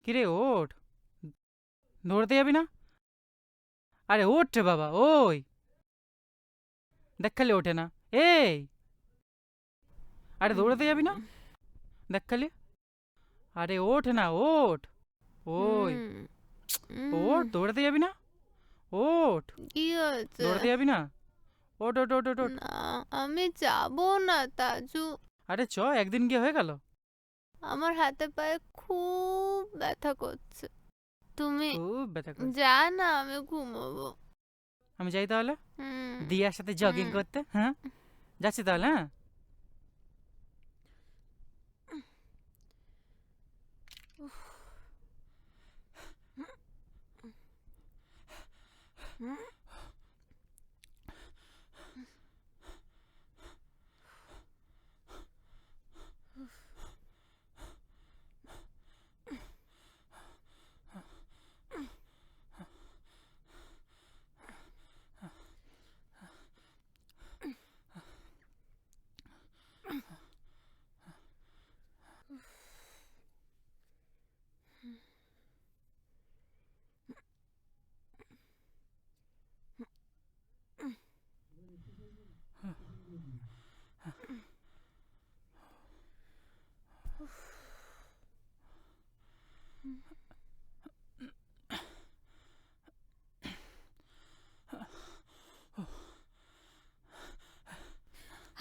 কিরে ওঠ, দৌড়াতে যাবি না? আরে ওঠ রে বাবা, ওই দেখ খালি ওঠে না। এই, আরে দৌড়াতে যাবি না? দেখ খালি। আরে ওঠ না, ওঠ। ওই, হুম, ওঠ, দৌড়াতে যাবি না? ওঠ, কি হয়েছে? দৌড়াতে যাবি না? ওঠ ওঠ ওঠ ওঠ ওঠ। না, আমি যাবো না তাজু। আরে চ, একদিন গিয়ে হয়ে গেল। আমার হাতে পায়ে খুব ব্যথা করছে। তুমি খুব ব্যথা করে। যা না, আমি ঘুমাবো। আমি যাই তাহলে হুম, দিয়ার সাথে জগিং হুম। করতে। হ্যাঁ, যাচ্ছি তাহলে। হ্যাঁ,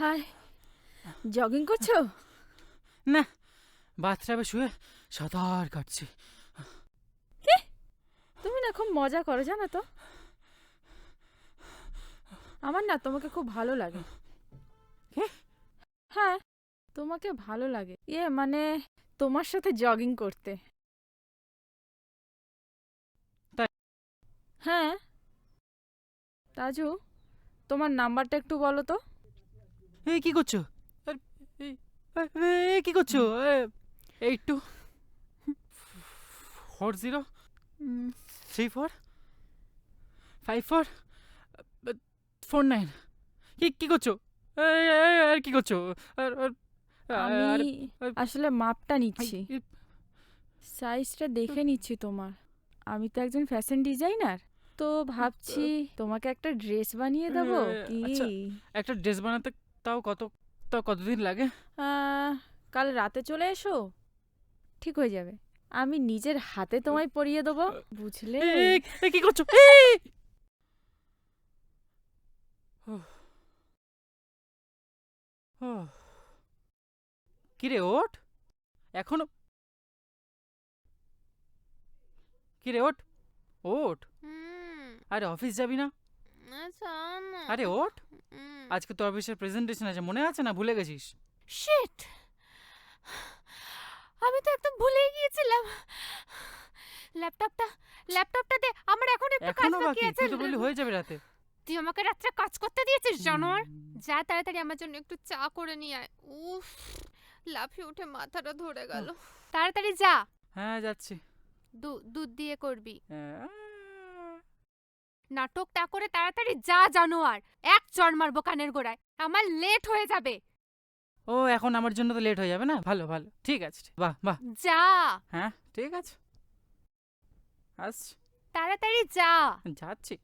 হাই, জগিং করছো? না, বাথটাবে শুয়ে সাঁতার কাটছি। তুমি না খুব মজা করো জানো তো। আমার না তোমাকে খুব ভালো লাগে। কি? হ্যাঁ, তোমাকে ভালো লাগে, মানে তোমার সাথে জগিং করতে। তাই? হ্যাঁ। তাজু, তোমার নাম্বারটা একটু বলো তো। এই কি করছো? আরে, এই, কি করছো? 8234545449। কি কি করছো? আর কি করছো? আর আর আমি আর আসলে মাপটা আই, নিচ্ছি, এ, সাইজটা দেখে নিচ্ছি তোমার। আমি তো একজন ফ্যাশন ডিজাইনার, তো ভাবছি তোমাকে একটা ড্রেস বানিয়ে দেবো কি। আচ্ছা, একটা ড্রেস বানাতে তাও কত, তাও কতদিন লাগে? কাল রাতে চলে এসো, ঠিক হয়ে যাবে। আমি নিজের হাতে তোমায় পরিয়ে দেবো, বুঝলে? কি করছো? কিরে ওঠ, এখনো? কিরে ওঠ, ওঠ। হুম, আরে অফিস যাবি না? আচ্ছা না। আরে ওঠ, আজকে তো অফিসের প্রেজেন্টেশন আছে, মনে আছে না? ভুলে গেছিস? শিট, আমি তো একদম ভুলেই গিয়েছিলাম। ল্যাপটপটা ল্যাপটপটা দে, আমার এখন একটু কাজ এখনো বাকি বাকি? আছে। তুই তো বললি হয়ে যাবে রাতে। তুই আমাকে রাত্রে কাজ করতে দিয়েছিস জানোয়ার। হুম, যা তাড়াতাড়ি আমার জন্য একটু চা করে নিয়ে আয়। উফ, লাফিয়ে উঠে মাথাটা ধরে গেল। তাড়াতাড়ি যা। হ্যাঁ যাচ্ছি। দুধ দিয়ে করবি। আহ, নাটক না করে তাড়াতাড়ি যা জানোয়ার। এক চড় মারবো কানের গোড়ায়, আমার লেট হয়ে যাবে। ও এখন আমার জন্য তো লেট হয়ে যাবে না? ভালো ভালো, ঠিক আছে, বাহ বাহ। যা, হ্যাঁ ঠিক আছে, আসছি, তাড়াতাড়ি যা। যাচ্ছি।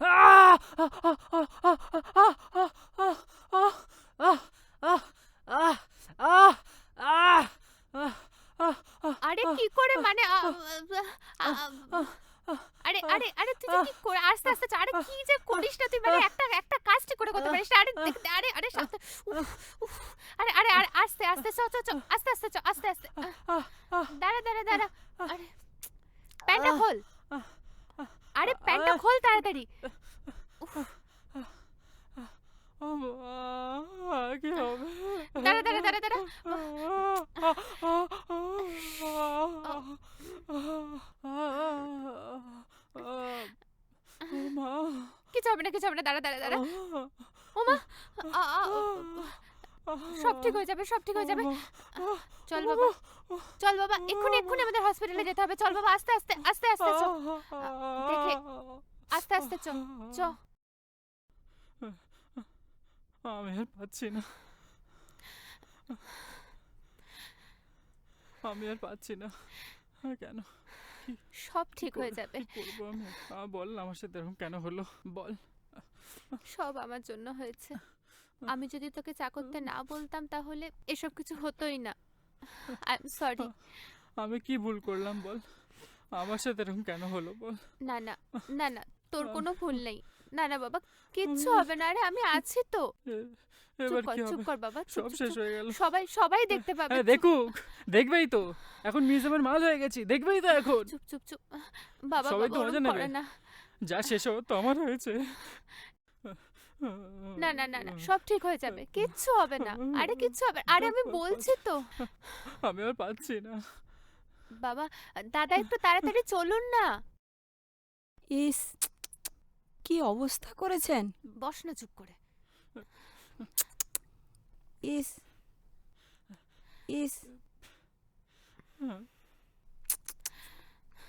আহ! আহ! আহ! আহ! আহ! আহ! আহ! আহ! আহ! আহ! আহ! আহ! আহ! আহ! আহ! আরে আহ! কি করে মানে আহ! আহ! আহ! আরে আহ! আরে আরে তুই যে আহ! কি করে আস্তে আস্তে আরে আহ! কি যে করিস না তুই, মানে আহ! একটা একটা কাজ ঠিক করে কর। করতে পারিস না। আরে আরে আরে সাবধান। উফ, উফ। আরে আরে আরে আস্তে আস্তে চ চ চ আস্তে আস্তে চ আস্তে আস্তে। দাঁড়া দাঁড়া দাঁড়া। আরে প্যান্টটা খোল। আরে প্যান্টটা খোল তাড়াতাড়ি। উফ, কি হবে? দাঁড়া দাঁড়া দাঁড়া দাঁড়া। মা, কিছু হবে না কিছু হবে না, দাঁড়া দাঁড়া দাঁড়া। ওমা, আ, আ, ও, সব ঠিক হয়ে যাবে, সব ঠিক হয়ে যাবে। চল বাবা, চল বাবা, এক্ষুনি এক্ষুনি আমাদের হসপিটালে যেতে হবে। চল বাবা, আস্তে আস্তে আস্তে আস্তে চ। দেখে আস্তে আস্তে চ চ। আমি আর পাচ্ছি না, আমি আর পাচ্ছি না। কেন? সব ঠিক হয়ে যাবে। কি করবো আমি? বল আমার সাথে এরকম কেন হলো, বল। সব আমার জন্য হয়েছে। আমি যদি তোকে চা করতে না বলতাম তাহলে এসব কিছু হতোই না। I am sorry. আমি কি ভুল করলাম বল, আমার সাথে এরকম কেন হলো বল। না না না না, তোর কোনো ভুল নেই। না না বাবা, কিচ্ছু হবে না। আরে আমি আছি তো। এবার চুপ কর কি চুপ হবে? কর বাবা, চুপ সব চুপ শেষ চুপ। হয়ে গেল। সবাই সবাই দেখতে পাবে। হ্যাঁ চুপ, দেখুক, দেখবেই তো, এখন মিউজিয়ামের মাল হয়ে গেছি, দেখবেই তো এখন। চুপ চুপ চুপ। বাবা সবাই বাবা তো ওরম মজা নেবে। করে না। যা শেষ হওয়ার তো আমার হয়েছে। না না না না, সব ঠিক হয়ে যাবে, কিচ্ছু হবে না। আরে কিচ্ছু হবে, আরে আমি বলছি তো। আমি আর পাচ্ছি না। বাবা, দাদা একটু তাড়াতাড়ি চলুন না। ইস, কি অবস্থা করেছেন! বস না চুপ করে। ইস ইস,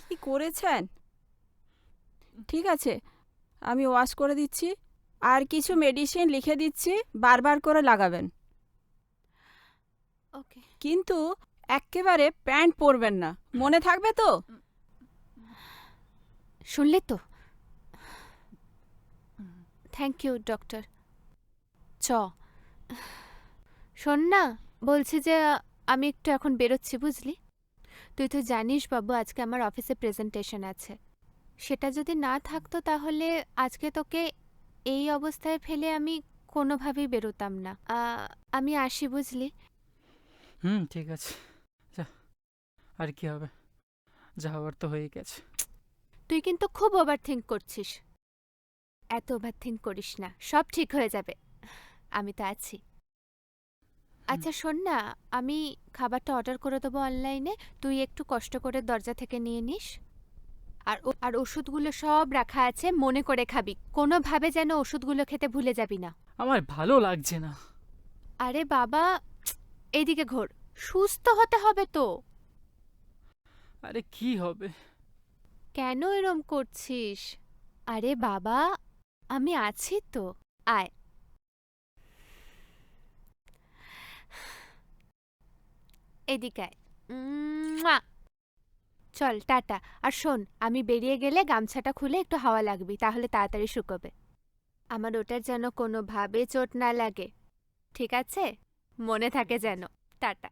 কি করেছেন! ঠিক আছে, আমি ওয়াশ করে দিচ্ছি, আর কিছু মেডিসিন লিখে দিচ্ছি, বারবার করে লাগাবেন। ওকে। কিন্তু এক্কেবারে প্যান্ট পরবেন না, মনে থাকবে তো? শুনলে তো? Thank you doctor. চ। শোন না, বলছি যে আমি একটু এখন বেরোচ্ছি, বুঝলি? তুই তো জানিস বাবু, আজকে আমার অফিসে প্রেজেন্টেশন আছে। সেটা যদি না থাকতো তাহলে আজকে তোকে এই অবস্থায় ফেলে আমি কোনোভাবেই বেরোতাম না। আমি আসি, বুঝলি? ঠিক আছে, যা, আর কি হবে, যা হওয়ার তো হয়ে গেছে। তুই কিন্তু খুব ওভার থিঙ্ক করছিস। এত ওভার থিঙ্ক করিস না, সব ঠিক হয়ে যাবে। আমি তো আছি। আচ্ছা শোন না, আমি খাবারটা অর্ডার করে দেবো অনলাইনে, তুই একটু কষ্ট করে দরজা থেকে নিয়ে নিস। আর ওষুধগুলো সব রাখা আছে, মনে করে খাবি, কোনোভাবে যেন ওষুধগুলো খেতে ভুলে যাবি না। আমার ভালো লাগছে না। আরে বাবা, এইদিকে ঘোর, সুস্থ হতে হবে তো। আরে কি হবে? কেন এরম করছিস? আরে বাবা, আমি আছি তো, আয়। এদিকে আয়। মুয়া। চল টাটা। আর শোন, আমি বেরিয়ে গেলে গামছাটা খুলে একটু হাওয়া লাগবি, তাহলে তাড়াতাড়ি শুকোবে। আমার ওটার যেন কোনোভাবে চোট না লাগে, ঠিক আছে? মনে থাকে যেন। টাটা।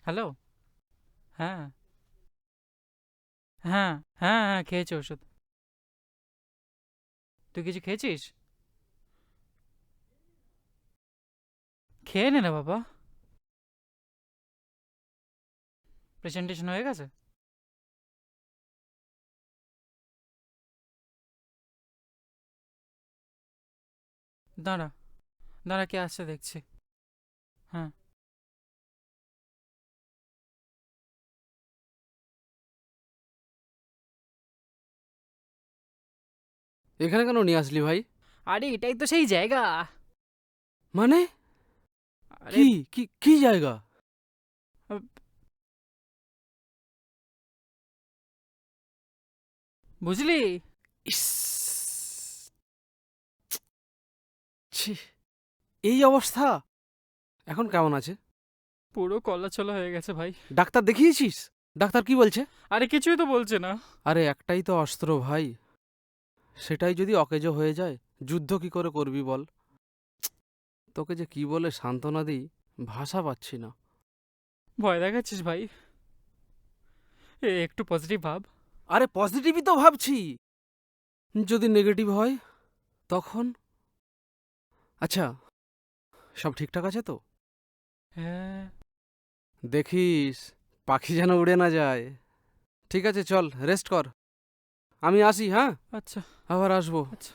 হ্যালো, হ্যাঁ হ্যাঁ হ্যাঁ হ্যাঁ, খেয়েছি ওষুধ। তুই কিছু খেয়েছিস? খেয়ে নে না বাবা। প্রেজেন্টেশন হয়ে গেছে? দাঁড়া দাঁড়া, কে আসছে দেখছি। হ্যাঁ, এখানে কেন নিয়ে আসলি ভাই? আরে এটাই তো সেই জায়গা। মানে আরে কি কি কি জায়গা? বুঝলি? ইস, ছি, এই অবস্থা। এখন কেমন আছে? পুরো কল্লাচলা হয়ে গেছে ভাই। ডাক্তার দেখিয়েছিস? ডাক্তার কি বলছে? আরে কিছুই তো বলছে না। আরে একটাই তো অস্ত্র ভাই, সেটাই যদি অকেজো হয়ে যায়, যুদ্ধ কি করে করবি বল? তোকে যে কি বলে সান্ত্বনা দিই, ভাষা পাচ্ছি না। ভয় দেখাচ্ছিস ভাই। একটু পজিটিভ ভাব। আরে পজিটিভই তো ভাবছি, যদি নেগেটিভ হয় তখন? আচ্ছা, সব ঠিকঠাক আছে তো? হ্যাঁ। দেখিস পাখি যেন উড়ে না যায়। ঠিক আছে, চল রেস্ট কর, আমি আসি, হ্যাঁ? আচ্ছা আবার আসবো। আচ্ছা।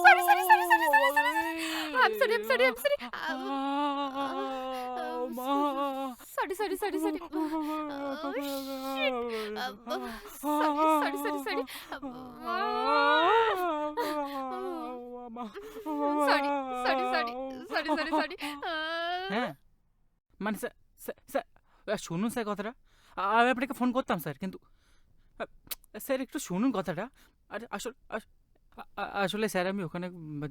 Sorry, sorry, sorry, sorry, sorry, sorry, sorry. I'm sorry, I'm sorry, I'm sorry. Sorry, sorry, sorry, sorry. Oh, shit. Sorry, sorry, sorry, sorry. Sorry, sorry, sorry, sorry, sorry, sorry. হ্যাঁ মানে স্যার, স্যার স্যার, শুনুন sir কথাটা। আমি আপনাকে phone করতাম sir, কিন্তু আ, sir একটু শুনুন কথাটা। আরে আসলে স্যার আমি ওখানে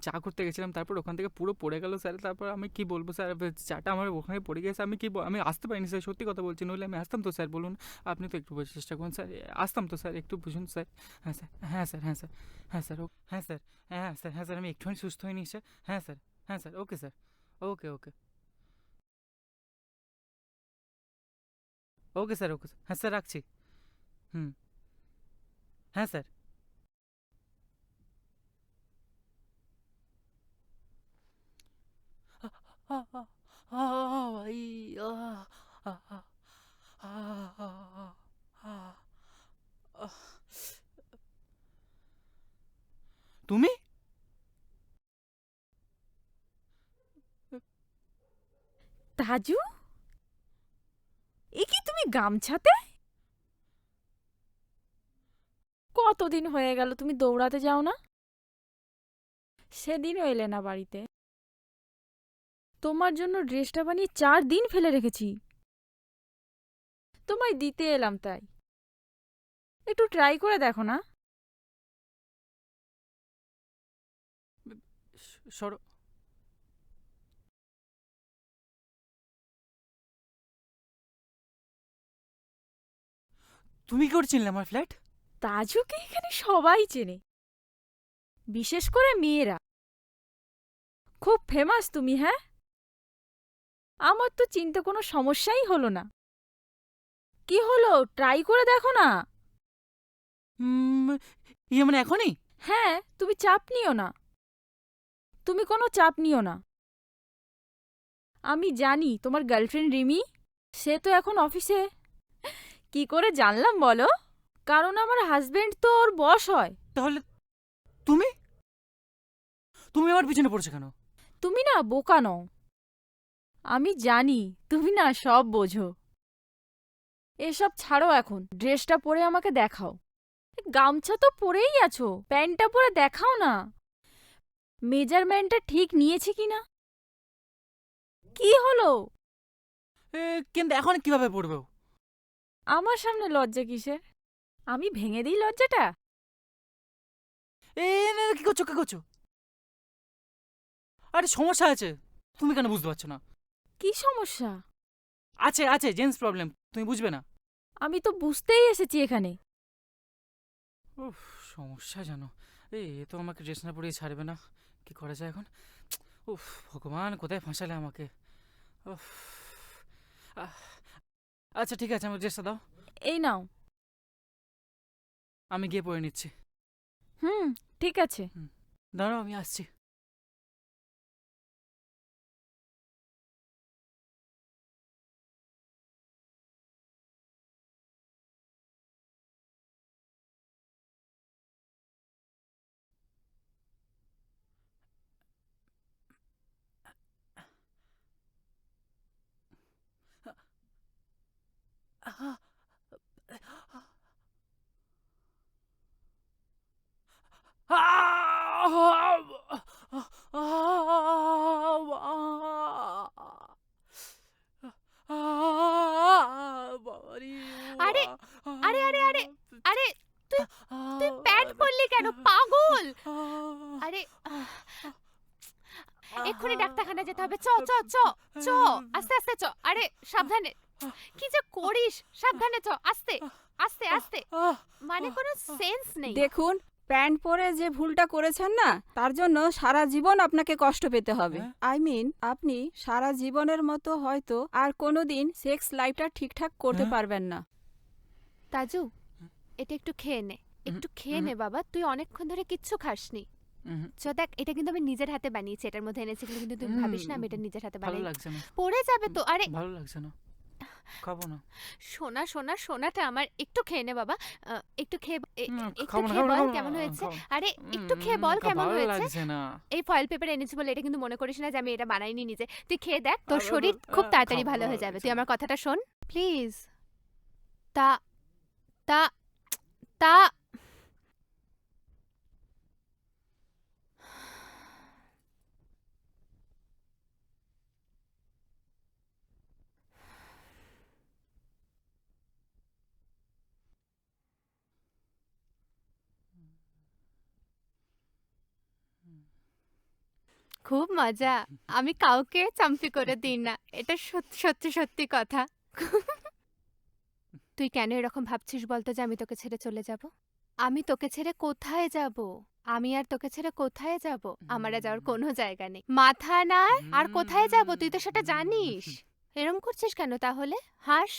চা করতে গেছিলাম, তারপর ওখান থেকে পুরো পড়ে গেল স্যার। তারপর আমি কি বলবো স্যার, চাটা আমার ওখানে পড়ে গেছে। আমি কি আমি আসতে পারিনি স্যার, সত্যি কথা বলছি, নইলে আমি আসতাম তো স্যার। বলুন, আপনি তো একটু বোঝার চেষ্টা করুন স্যার। আসতাম তো স্যার, একটু বুঝুন স্যার। হ্যাঁ স্যার, হ্যাঁ স্যার, হ্যাঁ স্যার, হ্যাঁ স্যার, হ্যাঁ স্যার, হ্যাঁ স্যার, হ্যাঁ স্যার, আমি একটুখানি সুস্থ হয়নি স্যার। হ্যাঁ স্যার, হ্যাঁ স্যার, ওকে স্যার, ওকে ওকে ওকে স্যার, ওকে স্যার, হ্যাঁ স্যার, রাখছি। হুম, হ্যাঁ স্যার। ভাই, তুমি? তাজু, এ কি তুমি গামছাতে? কতদিন হয়ে গেল তুমি দৌড়াতে যাও না? সেদিনও এলে না বাড়িতে। তোমার জন্য ড্রেসটা বানিয়ে 4 দিন ফেলে রেখেছি। তোমায় দিতে এলাম তাই। একটু ট্রাই করে দেখো না। সরো। তুমি কি করে চিনলে আমার ফ্ল্যাট? তাজুকে এখানে সবাই চেনে, বিশেষ করে মেয়েরা। খুব ফেমাস তুমি, হ্যাঁ? আমার তো চিনতে কোনো সমস্যাই হলো না। কি হলো, ট্রাই করে দেখো না। উম, ইয়ে মানে এখনই? হ্যাঁ, তুমি চাপ নিও না, তুমি কোনো চাপ নিও না। আমি জানি তোমার গার্লফ্রেন্ড রিমি, সে তো এখন অফিসে। কি করে জানলাম বলো? কারণ আমার হাজবেন্ড তো ওর বস হয়। তাহলে তুমি তুমি আমার পিছনে পড়ছো কেন? তুমি না বোকা নও, আমি জানি তুমি না সব বোঝো। এসব ছাড়ো, এখন ড্রেসটা পরে আমাকে দেখাও। গামছা তো পরেই আছো, প্যান্টটা পরে দেখাও না। মেজারমেন্টটা ঠিক নিয়েছি কিনা? কি হলো? কিন্তু এখন কিভাবে পড়বো? আমার সামনে লজ্জা কিসের? আমি ভেঙে দিই লজ্জাটা? না, না, কি করছো, কি করছো? আরে সমস্যা আছে, তুমি কেন বুঝতে পারছো না? কি সমস্যা? আছে আছে, জেন্টস প্রবলেম, তুমি বুঝবে না। আমি তো বুঝতেই এসেছি এখানে। উফ, সমস্যা জানো, এ তো আমাকে ড্রেস না পরিয়ে ছাড়বে না। কি করা যায় এখন? উফ, ভগবান কোথায় ফাঁসালে আমাকে। উফ, আহ, আচ্ছা ঠিক আছে, আমার ড্রেসটা দাও, এই নাও। আমি গিয়ে পরে নিচ্ছি। হুম, ঠিক আছে। দাঁড়াও, আমি আসছি। আরে আরে আরে আরে আরে তুই তুই প্যান্ট পরলি কেন পাগল? আরে এক্ষুনি ডাক্তারখানা যেতে হবে। চ চ চ চ আস্তে আস্তে চ। আরে সাবধানে, কি যে করিস, সাবধানে চ, আস্তে আস্তে আস্তে, মানে কোনো সেন্স নেই। দেখুন, প্যান্ট পরে যে ভুলটা করেছেন না, তার জন্য সারা জীবন আপনাকে কষ্ট পেতে হবে। আই মিন, আপনি সারা জীবনের মতো হয়তো আর কোনোদিন সেক্স লাইফটা ঠিকঠাক করতে পারবেন না। তাজু, এটা একটু খেয়ে নে, একটু খেয়ে নে বাবা, তুই অনেকক্ষণ ধরে কিচ্ছু খাসনি। চ দেখ, এটা কিন্তু আমি নিজের হাতে বানিয়েছি, এটার মধ্যে এনেছি, কিন্তু তুই ভাবিস না আমি এটা নিজের হাতে ভালো বানাই। লাগছে না, পড়ে যাবে তো। আরে ভালো লাগছে না, খাবো না। সোনা সোনা সোনাটা আমার, একটু খেয়ে নে বাবা, একটু খেয়ে একটু খাবো না, খেয়ে খাবো না, বল খাবো না, কেমন হয়েছে। খাবো না। আরে একটু খেয়ে বল কেমন ভালো হয়েছে। লাগছে না। এই ফয়েল পেপার এনেছি বলে এটা কিন্তু মনে করিস না যে আমি এটা বানাইনি নিজে। তুই খেয়ে দেখ, তোর শরীর খুব তাড়াতাড়ি ভালো হয়ে যাবে। তুই আমার কথাটা শোন প্লিজ। তা তা তা খুব মজা। আমি কাউকে চাম্পি করে দিই না, এটা সত্যি সত্যি সত্যি কথা। তুই কেন এরকম ভাবছিস বলতো যে আমি তোকে ছেড়ে চলে যাব? আমি তোকে ছেড়ে কোথায় যাব? আমি আর তোকে ছেড়ে কোথায় যাব? আমার আর যাওয়ার কোনো জায়গা নেই। মাথা না, আর কোথায় যাব তুই তো সেটা জানিস। এরম করছিস কেন তাহলে? হাস।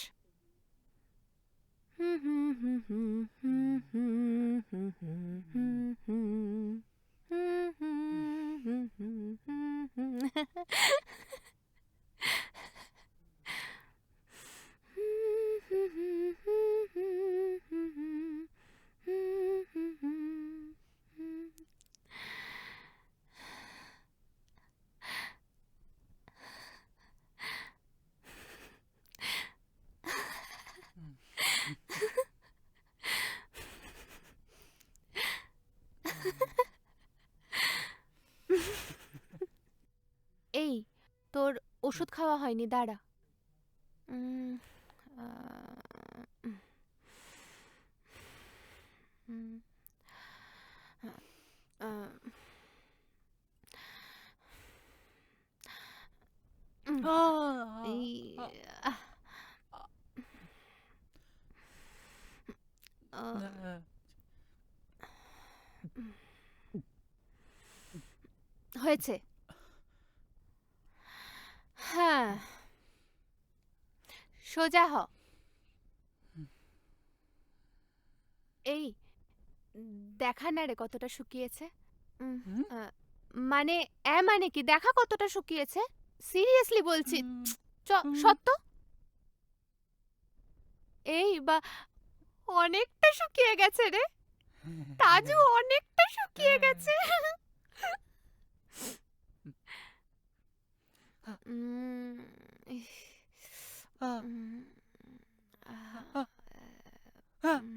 এই, তোর ওষুধ খাওয়া হয়নি, দাঁড়া। উম, আহ, উম, আহ, এই, আহ, আহ, হয়েছে। হ্যাঁ, সোজা হ। এই, দেখা না রে কতটা শুকিয়েছে। উম, হুম? আহ, মানে মানে কি, দেখা কতটা শুকিয়েছে, সিরিয়াসলি বলছি। চ, সত্য। এই বা, অনেকটা শুকিয়ে গেছে রে তাজু, অনেকটা শুকিয়ে গেছে। উম, ইস, উম, উম।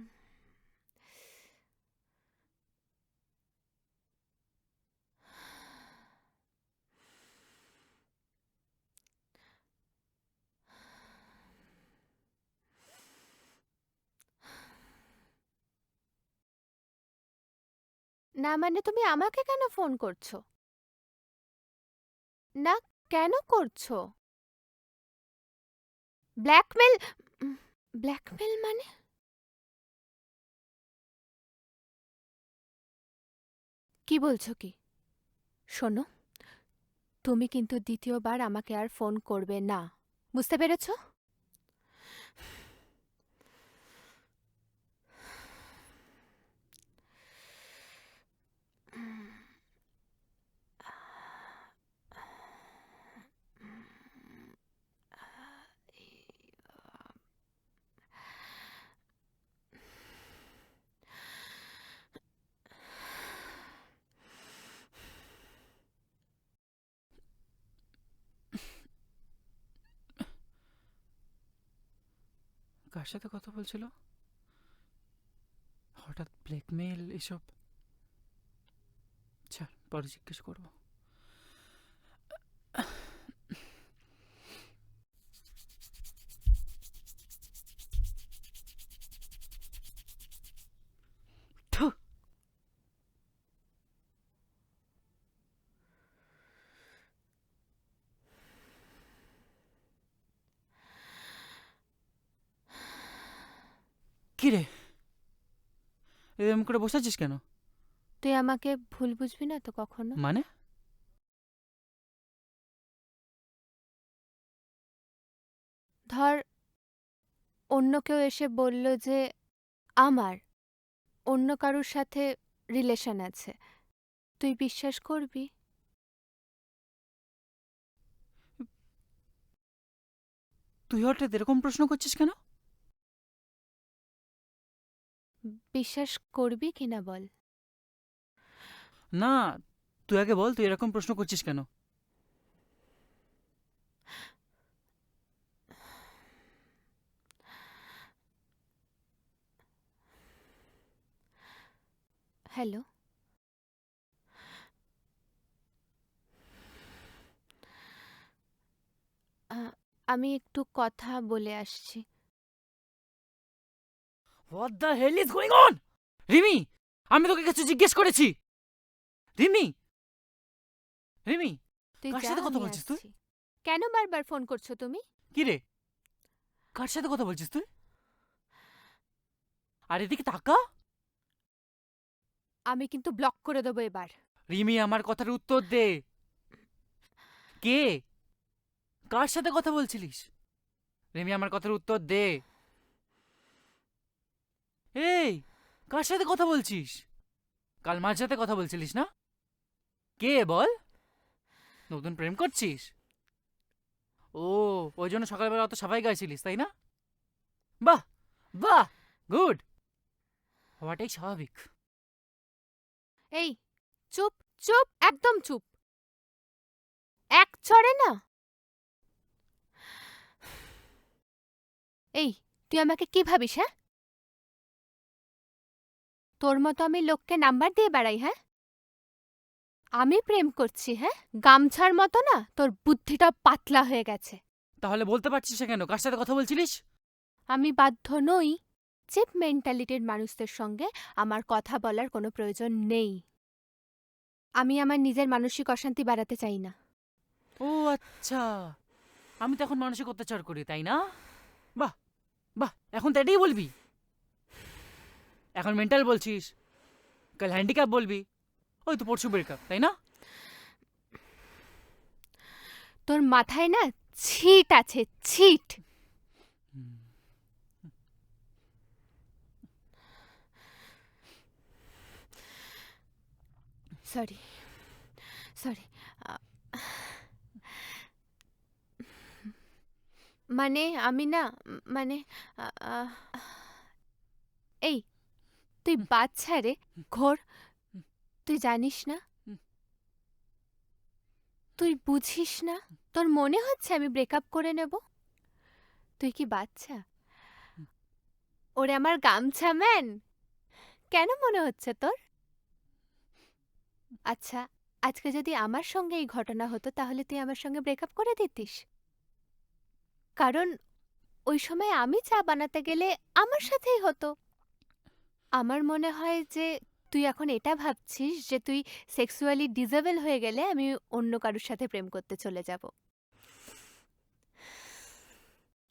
না মানে তুমি আমাকে কেন ফোন করছো? না, কেন করছো? ব্ল্যাকমেল? ব্ল্যাকমেল মানে? কি বলছো কি? শোনো, তুমি কিন্তু দ্বিতীয়বার আমাকে আর ফোন করবে না, বুঝতে পেরেছো? কার সাথে কথা বলছিল? হঠাৎ ব্ল্যাকমেল এসব? ছাড়। পরে জিজ্ঞেস করবো। থু। কি রে, এরকম করে বসে আছিস কেন? তুই আমাকে ভুল বুঝবি না তো কখনো? মানে? ধর অন্য কেউ এসে বলল যে আমার অন্য কারোর সাথে রিলেশন আছে, তুই বিশ্বাস করবি? তুই হঠাৎ এরকম প্রশ্ন করছিস কেন? বিশ্বাস করবি কিনা বল। না, তুই আগে বল তুই এরকম প্রশ্ন করছিস কেন? হ্যালো, আমি একটু কথা বলে আসছি। What the hell is going on? Rimi, আমি তোকে কিছু জিজ্ঞেস করেছি। রিমি, রিমি, তুই কার যা, সাথে কথা আমি বলছিস তুই? আসছি। কেন বারবার ফোন করছো তুমি? কি রে, কার সাথে কথা বলছিস তুই? আর এদিকে তাকা। আমি কিন্তু ব্লক করে দেবো এবার। রিমি, আমার কথার উত্তর দে। কে, কার সাথে কথা বলছিলিস? রিমি, আমার কথার উত্তর দে। এই, কার সাথে কথা বলছিস? কাল মার সাথে কথা বলছিলিস না? কে বল? নতুন প্রেম করছিস? ও, ওই জন্য সকালবেলা অত সাফাই গাইছিলিস, তাই না? বাহ, বাহ, গুড, হওয়াটাই স্বাভাবিক। এই চুপ, চুপ, একদম চুপ। এক চড়ে না। এই, তুই আমাকে কি ভাবিস? হ্যাঁ, তোর মতো আমি লোককে নাম্বার দিয়ে বেড়াই? হ্যাঁ, আমি প্রেম করছি? হ্যাঁ, গামছার মতো না, তোর বুদ্ধিটা পাতলা হয়ে গেছে। তাহলে বলতে পারছিস না কেন কার সাথে কথা বলছিলিস? আমি বাধ্য নই। চিপ মেন্টালিটির মানুষদের সঙ্গে আমার কথা বলার কোনো প্রয়োজন নেই। আমি আমার নিজের মানসিক অশান্তি বাড়াতে চাই না। ও আচ্ছা, আমি তো এখন মানসিক অত্যাচার করি, তাই না? বাহ, বাহ, এখন তো এটাই বলবি? এখন মেন্টাল বলছিস, কাল হ্যান্ডিক্যাপ বলবি, ওই তো পরশু ব্রেকআপ, তাই না? তোর মাথায় না ছিট আছে, ছিট। Sorry, sorry. মানে আমি না, মানে আ, আ, এই, তুই বাচ্চা রে, ঘোর। তুই জানিস না, তুই বুঝিস না, তোর মনে হচ্ছে আমি ব্রেকআপ করে নেব? তুই কি বাচ্চা? ওরে আমার গামছা ম্যান, কেন মনে হচ্ছে তোর? আচ্ছা, আজকে যদি আমার সঙ্গে এই ঘটনা হতো তাহলে তুই আমার সঙ্গে ব্রেকআপ করে দিতিস? কারণ ওই সময় আমি চা বানাতে গেলে আমার সাথেই হতো। আমার মনে হয় যে তুই এখন এটা ভাবছিস যে তুই সেক্সুয়ালি ডিজেবল হয়ে গেলে আমি অন্য কারোর সাথে প্রেম করতে চলে যাব।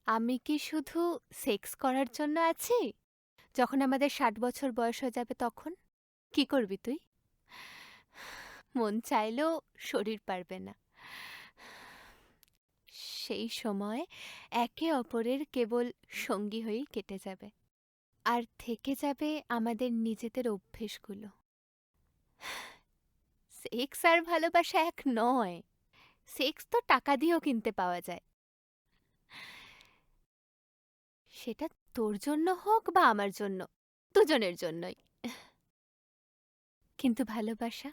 আমি কি শুধু সেক্স করার জন্য আছি? যখন আমাদের ৬০ বছর বয়স হয়ে যাবে তখন কি করবি তুই? মন চাইলেও শরীর পারবে না। সেই সময় একে অপরের কেবল সঙ্গী হয়েই কেটে যাবে। আর থেকে যাবে আমাদের নিজেদের অভ্যেসগুলো। সেক্স আর ভালোবাসা এক নয়। সেক্স তো টাকা দিয়েও কিনতে পাওয়া যায়। সেটা তোর জন্য হোক বা আমার জন্য, দুজনের জন্যই। কিন্তু ভালোবাসা,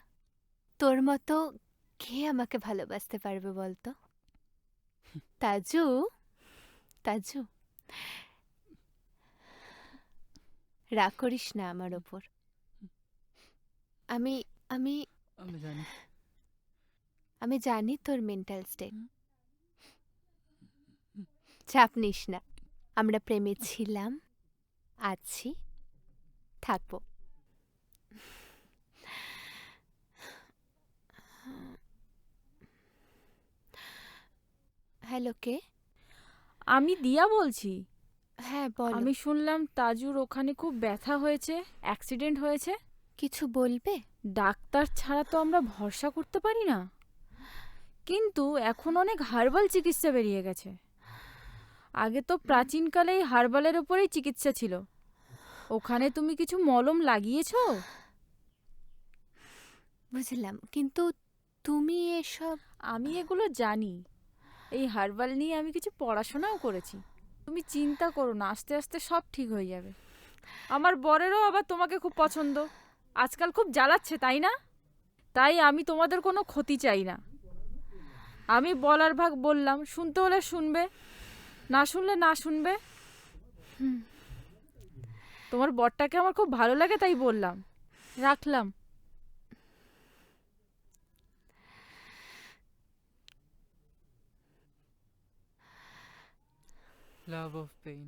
তোর মতো কে আমাকে ভালোবাসতে পারবে বলতো? তাজু, তাজু, রাগ করিস না আমার ওপর। আমি আমি আমি জানি। আমি জানি তোর মেন্টাল স্টেট। হুম। চাপ নিস না, আমরা প্রেমে ছিলাম, আছি, থাকবো। হ্যালো, কে? আমি দিয়া বলছি। হ্যাঁ, বলো। আমি শুনলাম তাজুর ওখানে খুব ব্যথা হয়েছে, অ্যাক্সিডেন্ট হয়েছে। কিছু বলবে? ডাক্তার ছাড়া তো আমরা ভরসা করতে পারি না, কিন্তু এখন অনেক হার্বাল চিকিৎসা বেরিয়ে গেছে। আগে তো প্রাচীনকালে এই হার্বালের ওপরেই চিকিৎসা ছিল। ওখানে তুমি কিছু মলম লাগিয়েছো? বুঝলাম, কিন্তু তুমি এসব... আমি এগুলো জানি। এই হার্বাল নিয়ে আমি কিছু পড়াশোনাও করেছি। তুমি চিন্তা করো না, আস্তে আস্তে সব ঠিক হয়ে যাবে। আমার বরেরও আবার তোমাকে খুব পছন্দ, আজকাল খুব জ্বালাচ্ছে, তাই না? তাই আমি তোমাদের কোনো ক্ষতি চাই না। আমি বলার ভাগ বললাম, শুনতে হলে শুনবে, না শুনলে না শুনবে। তোমার বরটাকে আমার খুব ভালো লাগে তাই বললাম। রাখলাম। Love of pain.